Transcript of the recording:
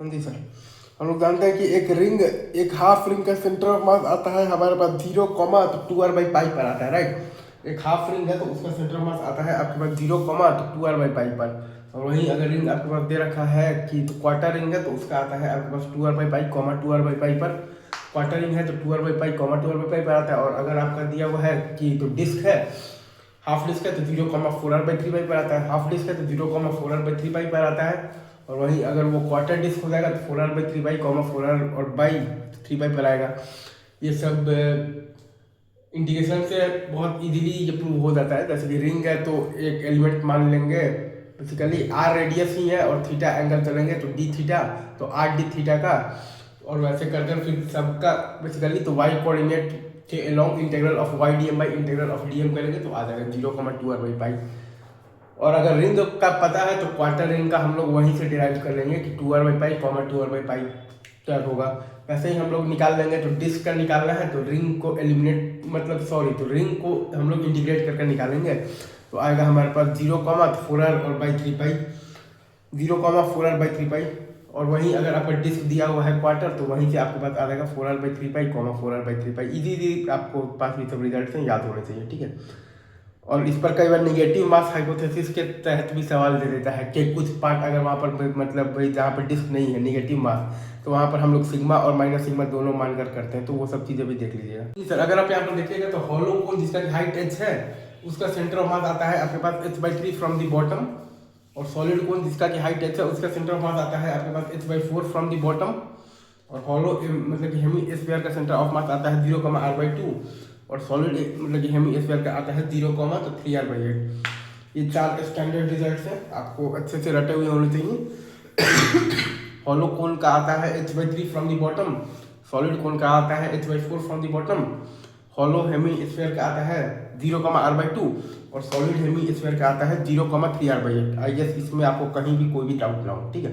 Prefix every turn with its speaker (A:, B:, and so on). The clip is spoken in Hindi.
A: हाँ जी सर। हम लोग जानते हैं कि एक हाफ रिंग का सेंटर ऑफ मास आता है हमारे पास 0, तो 2r/पाई पर आता है, राइट। एक हाफ रिंग है तो उसका सेंटर ऑफ मास आता है आपके पास 0, तो 2r/पाई पर। और वहीं अगर रिंग आपके पास दे रखा है कि तो क्वार्टर रिंग है तो उसका आता है आपके पास 2r/पाई, 2r/पाई पर। क्वार्टर रिंग है तो 2r/पाई, 2r/पाई पर आता है। और अगर आपका दिया हुआ है कि तो डिस्क है, हाफ डिस्क है तो 0, 4r/3 पर आता है। हाफ डिस्क है तो 0, 4r/3 पर आता है। और वहीं अगर वो क्वार्टर डिस्क हो जाएगा तो 4r/3, 4r/3 पर आएगा। ये सब इंटीग्रेशन से बहुत इजीली ये प्रूव हो जाता है। जैसे कि रिंग है तो एक एलिमेंट मान लेंगे, बेसिकली आर रेडियस ही है और थीटा एंगल चलेंगे तो डी थीटा, तो आर डी थीटा का। और वैसे कर फिर सबका बेसिकली तो वाई कोऑर्डिनेट के along integral of y d m by integral of d m करेंगे तो आ जाएगा 0, 2r/पाई। और अगर रिंग का पता है तो क्वार्टर रिंग का हम लोग वहीं से डिराइव कर लेंगे कि 2r/पाई, 2r/पाई क्या होगा। वैसे ही हम लोग निकाल लेंगे। तो डिस्क का निकालना है तो रिंग को एलिमिनेट मतलब सॉरी तो रिंग को हम लोग इंटीग्रेट करके निकालेंगे तो आएगा हमारे पास 0, 4r/3 पाई, 0, 4r/3 पाई। और वहीं अगर आपका डिस्क दिया हुआ है क्वार्टर तो वहीं से आपके पास आ जाएगा 4r/3 पाई, 4r/3 पाई। इजी आपको पास ये सब रिजल्ट से याद होने चाहिए, ठीक है। और इस पर कई बार निगेटिव मास हाइपोथेसिस के तहत भी सवाल दे देता है कि कुछ पार्ट अगर वहाँ पर मतलब भाई जहाँ पर डिस्क नहीं है निगेटिव मास, तो वहाँ पर हम लोग सिग्मा और माइनस सिग्मा दोनों मानकर करते हैं। तो वो सब चीज़ें भी देख लीजिएगा। जी सर, अगर आप यहाँ पर देखिएगा तो हॉलो कोन जिसका हाइट h है उसका सेंटर ऑफ मास आता है आपके पास h/3 फ्रॉम द बॉटम। और सॉलिड कोन जिसका की हाइट h है उसका सेंटर ऑफ मास आता है आपके पास h/4 फ्रॉम द बॉटम। और हॉलो मतलब कि हेमी स्फीयर का सेंटर ऑफ मास आता है 0, r/2। और सॉलिड मतलब कि हेमी स्फीयर का आता है 0, तो 3r/8। ये 4 स्टैंडर्ड रिजल्ट्स हैं, आपको अच्छे से रटे हुए होने चाहिए। हॉलो कोन का आता है h/3 from the bottom, solid cone का आता है h/4 from the bottom, hollow hemisphere का आता है 0, r/2 और सॉलिड हेमी स्फीयर का आता है 0, 3r/8। आई गेस इसमें आपको कहीं भी कोई भी डाउट ना हो, ठीक है।